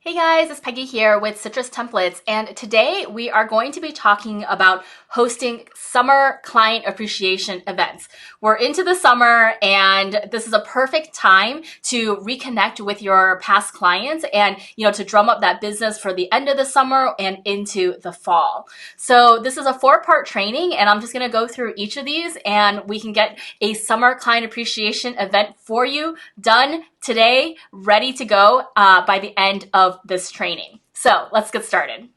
Hey guys, it's Peggy here with Citrus Templates, and today we are going to be talking about hosting summer client appreciation events. We're into the summer, and this is a perfect time to reconnect with your past clients and, to drum up that business for the end of the summer and into the fall. So this is a 4-part training, and I'm just going to go through each of these, and we can get a summer client appreciation event for you done today, ready to go by the end of this training. So let's get started.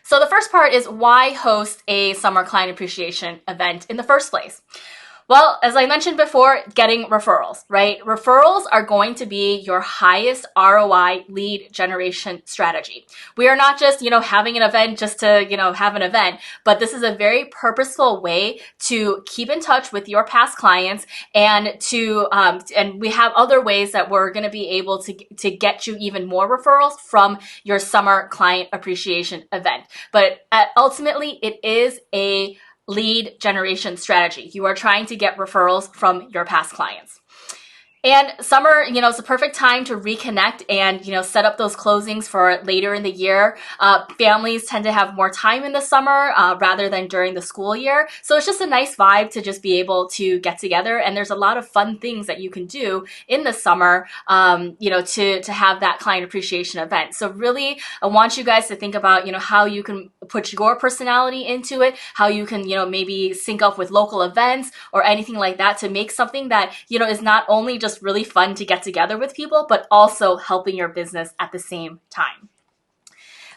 So the first part is why host a summer client appreciation event in the first place? Well, as I mentioned before, getting referrals, right? Referrals are going to be your highest ROI lead generation strategy. We are not just, having an event just to, have an event, but this is a very purposeful way to keep in touch with your past clients and and we have other ways that we're going to be able to get you even more referrals from your summer client appreciation event. But ultimately, it is a lead generation strategy. You are trying to get referrals from your past clients. And summer, it's a perfect time to reconnect and, set up those closings for later in the year. Families tend to have more time in the summer rather than during the school year. So it's just a nice vibe to just be able to get together. And there's a lot of fun things that you can do in the summer, to have that client appreciation event. So really, I want you guys to think about, how you can put your personality into it, how you can, maybe sync up with local events or anything like that to make something that, is not only just really fun to get together with people, but also helping your business at the same time.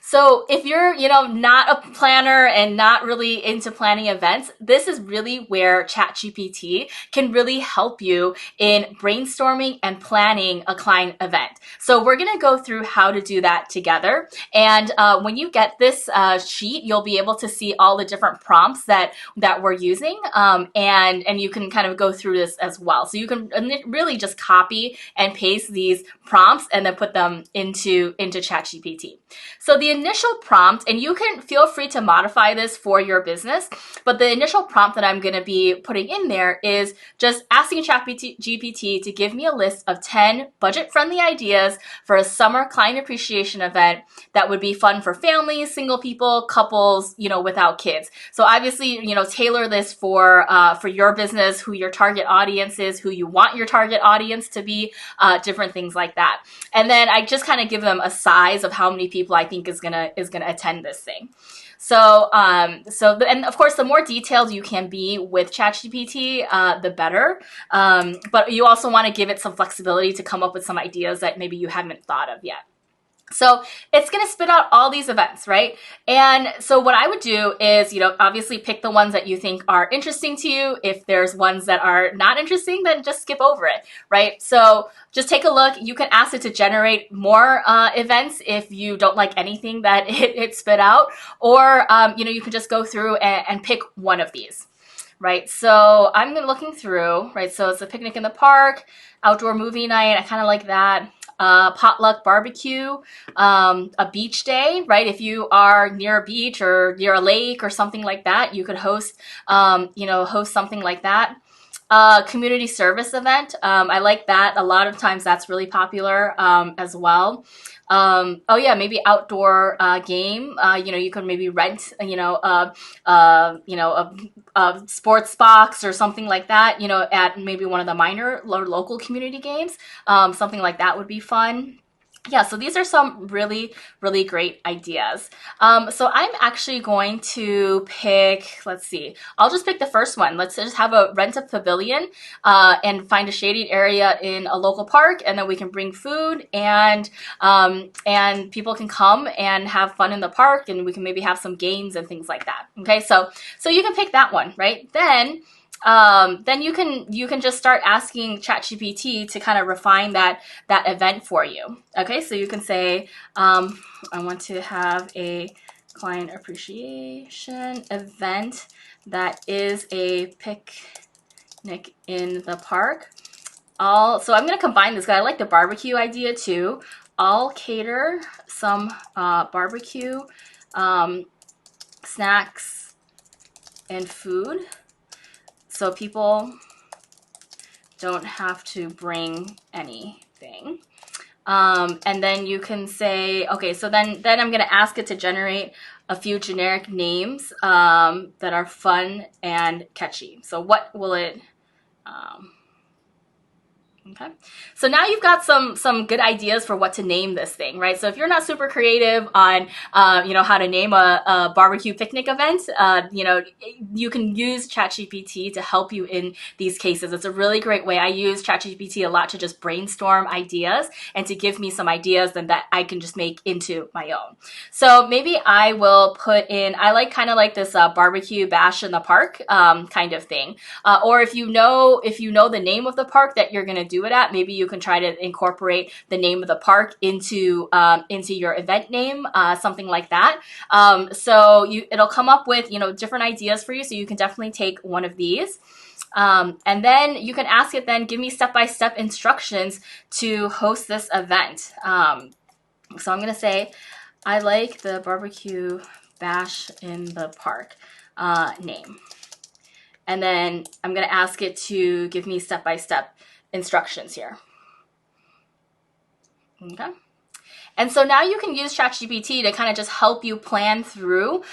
So if you're, not a planner and not really into planning events, this is really where ChatGPT can really help you in brainstorming and planning a client event. So we're going to go through how to do that together. And when you get this sheet, you'll be able to see all the different prompts that we're using. And you can kind of go through this as well. So you can really just copy and paste these prompts and then put them into ChatGPT. So the initial prompt, and you can feel free to modify this for your business, but the initial prompt that I'm going to be putting in there is just asking ChatGPT to give me a list of 10 budget-friendly ideas for a summer client appreciation event that would be fun for families, single people, couples, without kids. So obviously, tailor this for your business, who your target audience is, who you want your target audience to be, different things like that. And then I just kind of give them a size of how many people I think is gonna attend this thing. So, and of course, the more detailed you can be with ChatGPT, the better. But you also want to give it some flexibility to come up with some ideas that maybe you haven't thought of yet. So it's going to spit out all these events, right? And so what I would do is, obviously pick the ones that you think are interesting to you. If there's ones that are not interesting, then just skip over it, right? So just take a look. You can ask it to generate more events if you don't like anything that it spit out, or, you can just go through and pick one of these. Right, so I'm looking through, right, so it's a picnic in the park, outdoor movie night, I kind of like that. Potluck barbecue, a beach day, right? If you are near a beach or near a lake or something like that, you could host something like that. Community service event. I like that. A lot of times that's really popular as well. Maybe outdoor game. You could maybe rent, a sports box or something like that, at maybe one of the minor or local community games. Something like that would be fun. Yeah, so these are some really, really great ideas. So I'm actually going to pick, let's see, I'll just pick the first one. Let's just have a rent a pavilion and find a shaded area in a local park, and then we can bring food and people can come and have fun in the park, and we can maybe have some games and things like that. Okay, so you can pick that one, right? Then you can just start asking ChatGPT to kind of refine that event for you. Okay, so you can say, I want to have a client appreciation event that is a picnic in the park. So I'm going to combine this because I like the barbecue idea too. I'll cater some barbecue snacks and food, so people don't have to bring anything. And then you can say, okay, so then I'm going to ask it to generate a few generic names that are fun and catchy. So what will it... Okay, so now you've got some good ideas for what to name this thing, right? So if you're not super creative on, how to name a barbecue picnic event, you can use ChatGPT to help you in these cases. It's a really great way. I use ChatGPT a lot to just brainstorm ideas and to give me some ideas then that I can just make into my own. So maybe I will put in, I kind of like this barbecue bash in the park kind of thing. Or if you know the name of the park that you're going to do it at, maybe you can try to incorporate the name of the park into your event name, something like that. So it'll come up with different ideas for you. So you can definitely take one of these. And then you can ask it then, give me step-by-step instructions to host this event. So I'm going to say, I like the barbecue bash in the park name. And then I'm going to ask it to give me step-by-step instructions here. Okay. And so now you can use ChatGPT to kind of just help you plan through,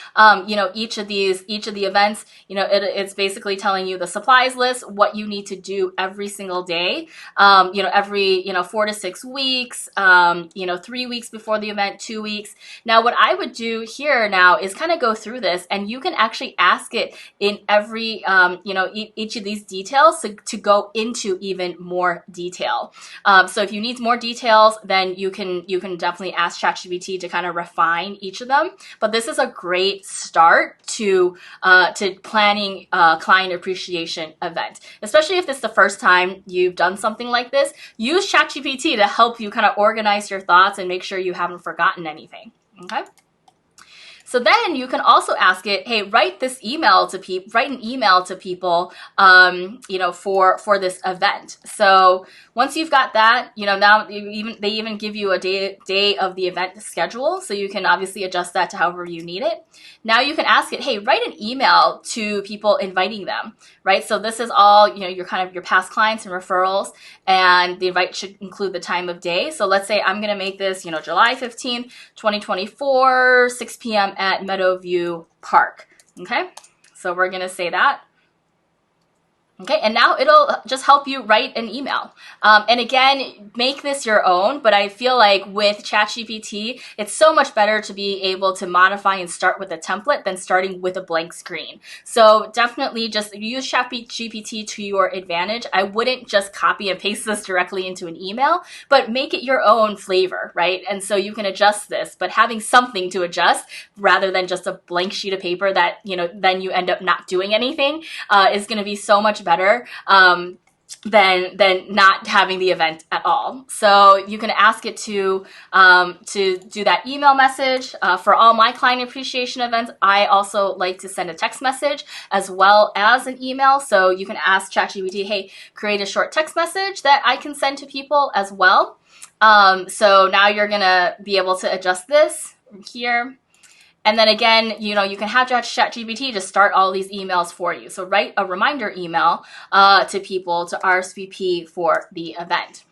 each of the events. It's basically telling you the supplies list, what you need to do every single day, every 4 to 6 weeks, 3 weeks before the event, 2 weeks. Now, what I would do here now is kind of go through this, and you can actually ask it in every, each of these details to go into even more detail. So if you need more details, then you can definitely ask ChatGPT to kind of refine each of them. But this is a great start to planning a client appreciation event, especially if it's the first time you've done something like this. Use ChatGPT to help you kind of organize your thoughts and make sure you haven't forgotten anything. Okay. So then you can also ask it, hey, write an email to people, for this event. So once you've got that, now they even give you a day of the event schedule. So you can obviously adjust that to however you need it. Now you can ask it, hey, write an email to people inviting them, right? So this is all, your past clients and referrals, and the invite should include the time of day. So let's say I'm going to make this, July 15th, 2024, 6 p.m. at Meadowview Park. Okay, so we're going to say that. Okay, and now it'll just help you write an email. And again, make this your own, but I feel like with ChatGPT, it's so much better to be able to modify and start with a template than starting with a blank screen. So definitely just use ChatGPT to your advantage. I wouldn't just copy and paste this directly into an email, but make it your own flavor, right? And so you can adjust this, but having something to adjust rather than just a blank sheet of paper that, then you end up not doing anything is going to be so much better than not having the event at all. So you can ask it to do that email message. For all my client appreciation events, I also like to send a text message as well as an email. So you can ask ChatGPT, hey, create a short text message that I can send to people as well. So now you're gonna be able to adjust this here. And then again, you can have ChatGPT to start all these emails for you. So write a reminder email to people to RSVP for the event.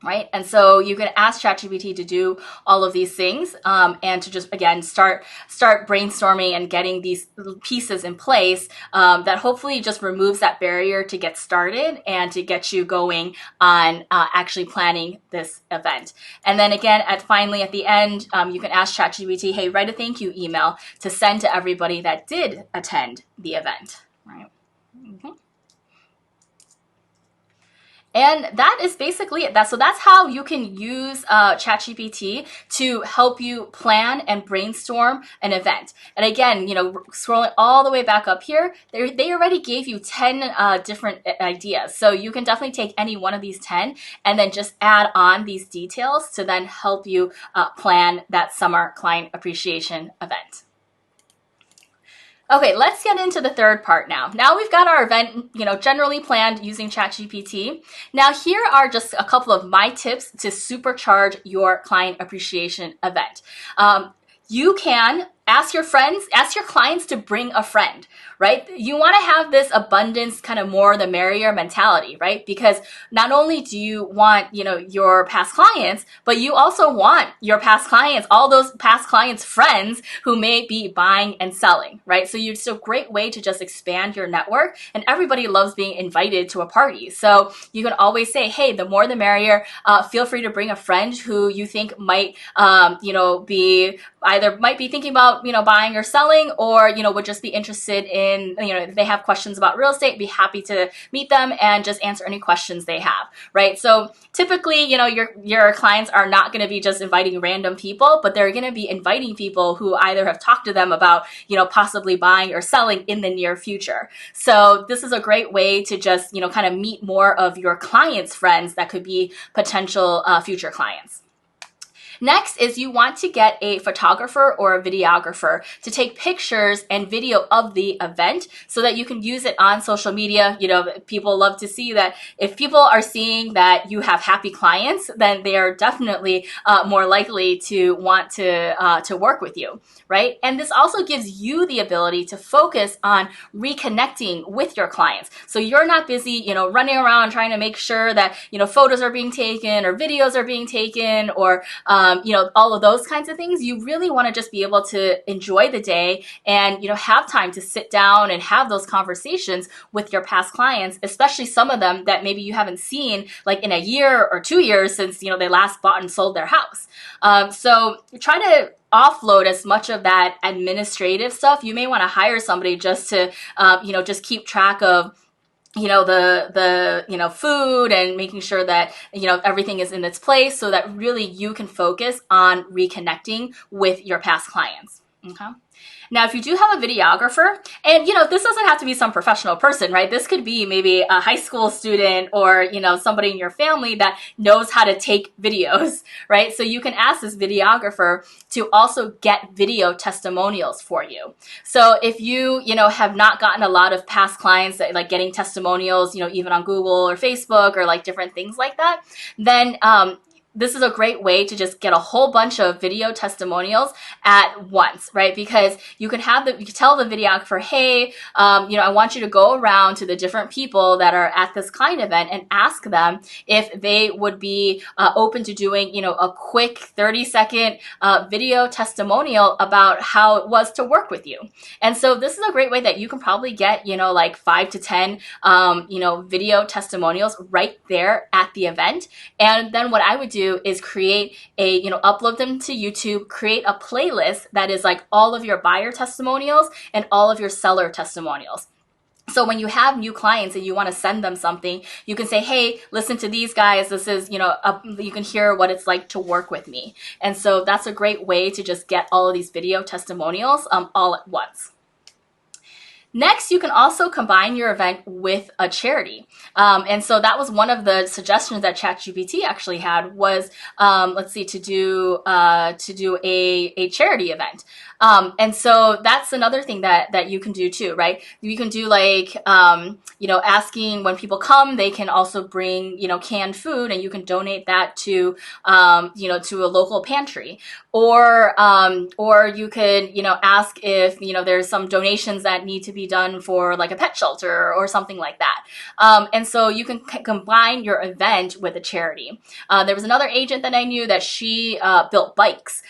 Right? And so you can ask ChatGPT to do all of these things and to just, again, start brainstorming and getting these pieces in place that hopefully just removes that barrier to get started and to get you going on actually planning this event. And then again, finally at the end, you can ask ChatGPT, hey, write a thank you email to send to everybody that did attend the event. Right? Mm-hmm. And that is basically it. So that's how you can use ChatGPT to help you plan and brainstorm an event. And again, scrolling all the way back up here, they already gave you 10 different ideas. So you can definitely take any one of these 10 and then just add on these details to then help you plan that summer client appreciation event. Okay, let's get into the third part now. Now we've got our event, generally planned using ChatGPT. Now here are just a couple of my tips to supercharge your client appreciation event. You can ask your friends, ask your clients to bring a friend, right? You want to have this abundance, kind of more the merrier mentality, right? Because not only do you want, your past clients, but you also want your past clients, all those past clients' friends who may be buying and selling, right? So it's a great way to just expand your network, and everybody loves being invited to a party. So you can always say, hey, the more the merrier. Feel free to bring a friend who you think might, might be thinking about, buying or selling, or, would just be interested in, if they have questions about real estate, be happy to meet them and just answer any questions they have, right? So typically, your clients are not going to be just inviting random people, but they're going to be inviting people who either have talked to them about, possibly buying or selling in the near future. So this is a great way to just, kind of meet more of your clients' friends that could be potential future clients. Next is you want to get a photographer or a videographer to take pictures and video of the event so that you can use it on social media. People love to see that. If people are seeing that you have happy clients, then they are definitely more likely to want to work with you, right? And this also gives you the ability to focus on reconnecting with your clients. So you're not busy, running around trying to make sure that, photos are being taken or videos are being taken, or all of those kinds of things. You really want to just be able to enjoy the day and, have time to sit down and have those conversations with your past clients, especially some of them that maybe you haven't seen like in a year or 2 years since, they last bought and sold their house. So try to offload as much of that administrative stuff. You may want to hire somebody just to, just keep track of the food and making sure that, everything is in its place so that really you can focus on reconnecting with your past clients. Okay. Now, if you do have a videographer, and, this doesn't have to be some professional person, right? This could be maybe a high school student or, somebody in your family that knows how to take videos, right? So you can ask this videographer to also get video testimonials for you. So if you, have not gotten a lot of past clients that like getting testimonials, even on Google or Facebook or like different things like that, then, this is a great way to just get a whole bunch of video testimonials at once, right? Because you can tell the videographer, hey, I want you to go around to the different people that are at this client event and ask them if they would be open to doing, a quick 30-second video testimonial about how it was to work with you. And so this is a great way that you can probably get, like 5 to 10, video testimonials right there at the event. And then what I would do is create upload them to YouTube, create a playlist that is like all of your buyer testimonials and all of your seller testimonials. So when you have new clients and you want to send them something, you can say, hey, listen to these guys. This is, you can hear what it's like to work with me. And so that's a great way to just get all of these video testimonials all at once. Next, you can also combine your event with a charity. And so that was one of the suggestions that ChatGPT actually had was, to do a charity event. And so that's another thing that you can do too, right? You can do like, asking when people come, they can also bring, canned food and you can donate that to, to a local pantry. Or you could, ask if, there's some donations that need to be done for like a pet shelter or something like that. And so you can combine your event with a charity. There was another agent that I knew that she built bikes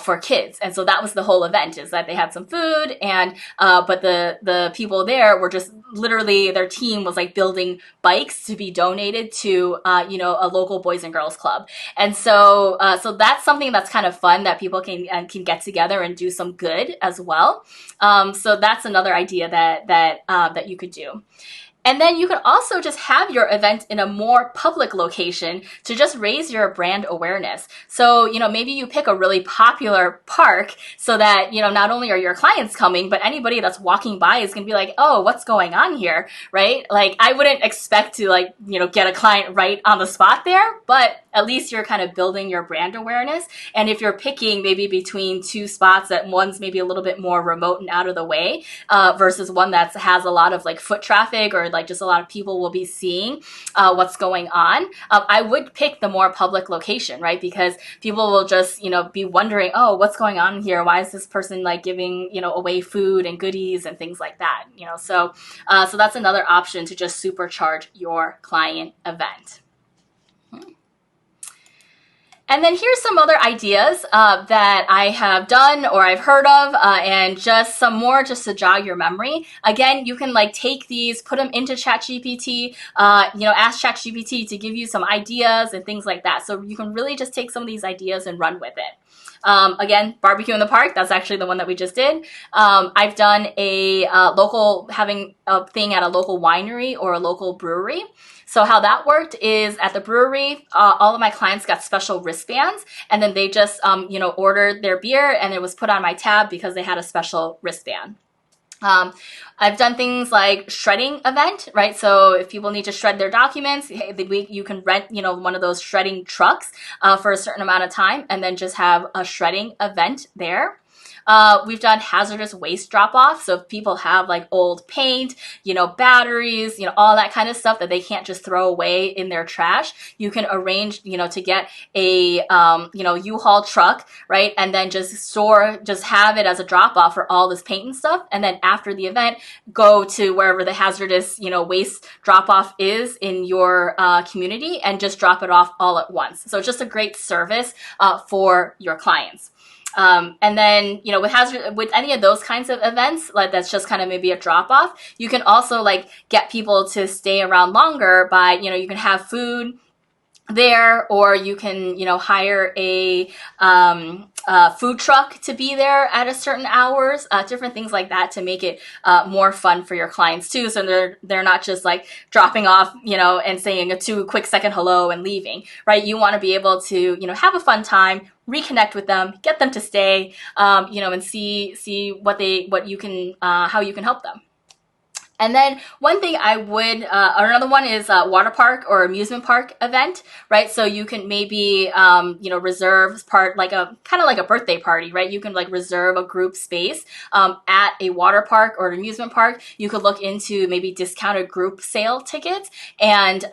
for kids. And so that was the whole event, is that they had some food and but the people there were just literally, their team was like building bikes to be donated to a local Boys and Girls Club. And so that's something that's kind of fun that people can get together and do some good as well. So that's another idea that you could do. And then you can also just have your event in a more public location to just raise your brand awareness. So, maybe you pick a really popular park so that, not only are your clients coming, but anybody that's walking by is going to be like, oh, what's going on here, right? Like, I wouldn't expect to get a client right on the spot there, but at least you're kind of building your brand awareness. And if you're picking maybe between two spots that one's maybe a little bit more remote and out of the way, versus one that has a lot of like foot traffic, or like just a lot of people will be seeing what's going on, I would pick the more public location, right? Because people will just, be wondering, oh, what's going on here? Why is this person like giving, away food and goodies and things like that? So that's another option to just supercharge your client event. And then here's some other ideas that I have done or I've heard of, and just some more just to jog your memory. Again, you can like take these, put them into ChatGPT, ask ChatGPT to give you some ideas and things like that. So you can really just take some of these ideas and run with it. Again, barbecue in the park, that's actually the one that we just did. I've done having a thing at a local winery or a local brewery. So how that worked is at the brewery, all of my clients got special wristbands, and then they just, ordered their beer and it was put on my tab because they had a special wristband. I've done things like shredding event, right? So if people need to shred their documents, you can rent, one of those shredding trucks for a certain amount of time, and then just have a shredding event there. We've done hazardous waste drop-off. So if people have like old paint, batteries, all that kind of stuff that they can't just throw away in their trash, you can arrange, to get a, U-Haul truck, right? And then just have it as a drop-off for all this paint and stuff. And then after the event, go to wherever the hazardous, waste drop-off is in your community and just drop it off all at once. So it's just a great service for your clients. And then, with any of those kinds of events, like that's just kind of maybe a drop off, you can also like get people to stay around longer by, you can have food there, or you can, hire a food truck to be there at a certain hours, different things like that to make it more fun for your clients too. So they're not just like dropping off, and saying a 2 quick second hello and leaving, right? You want to be able to, have a fun time, reconnect with them, get them to stay, and see what you can, how you can help them. And then one thing I would, or another one is a water park or amusement park event, right? So you can maybe, reserve kind of like a birthday party, right? You can like reserve a group space, at a water park or an amusement park. You could look into maybe discounted group sale tickets and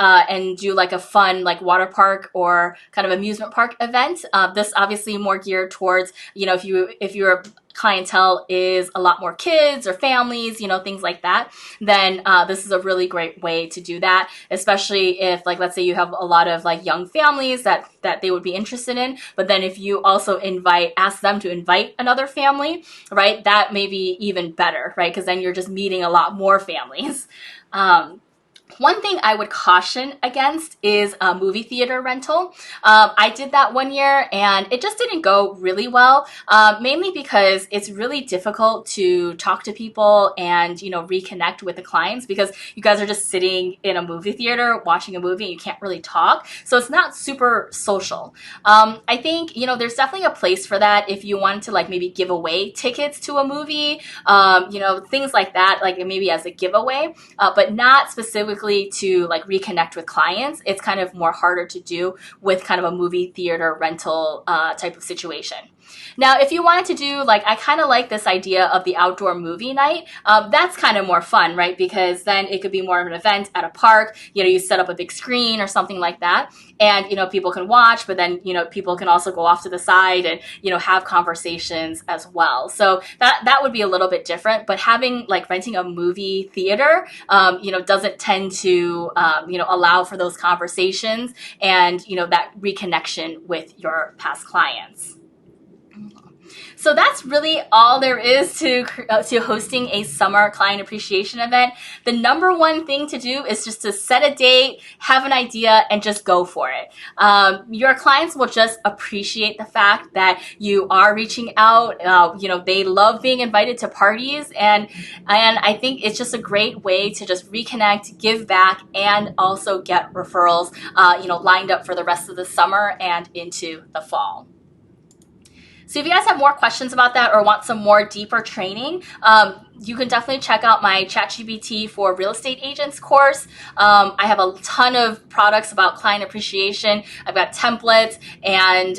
do like a fun, like water park or kind of amusement park event. This obviously more geared towards, if your clientele is a lot more kids or families, things like that, then this is a really great way to do that, especially if, like, let's say you have a lot of like young families that they would be interested in, but then if you also ask them to invite another family, right, that may be even better, right, because then you're just meeting a lot more families. One thing I would caution against is a movie theater rental. I did that one year and it just didn't go really well, mainly because it's really difficult to talk to people and, reconnect with the clients because you guys are just sitting in a movie theater watching a movie and you can't really talk. So it's not super social. I think, there's definitely a place for that if you want to like maybe give away tickets to a movie, things like that, like maybe as a giveaway, but not specifically to like reconnect with clients. It's kind of more harder to do with kind of a movie theater rental type of situation. Now, if you wanted to do, like, I kind of like this idea of the outdoor movie night. That's kind of more fun, right? Because then it could be more of an event at a park. You set up a big screen or something like that. And, people can watch, but then, people can also go off to the side and, have conversations as well. So that would be a little bit different. But renting a movie theater, doesn't tend to, allow for those conversations and, that reconnection with your past clients. So that's really all there is to hosting a summer client appreciation event. The number one thing to do is just to set a date, have an idea, and just go for it. Your clients will just appreciate the fact that you are reaching out. They love being invited to parties, and I think it's just a great way to just reconnect, give back, and also get referrals, lined up for the rest of the summer and into the fall. So if you guys have more questions about that or want some more deeper training, you can definitely check out my ChatGPT for real estate agents course. I have a ton of products about client appreciation. I've got templates and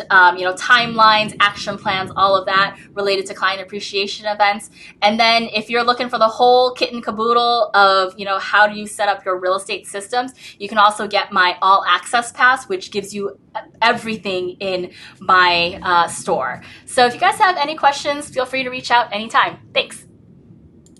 timelines, action plans, all of that related to client appreciation events. And then if you're looking for the whole kit and caboodle of how do you set up your real estate systems, you can also get my all access pass, which gives you everything in my store. So if you guys have any questions, feel free to reach out anytime. Thanks.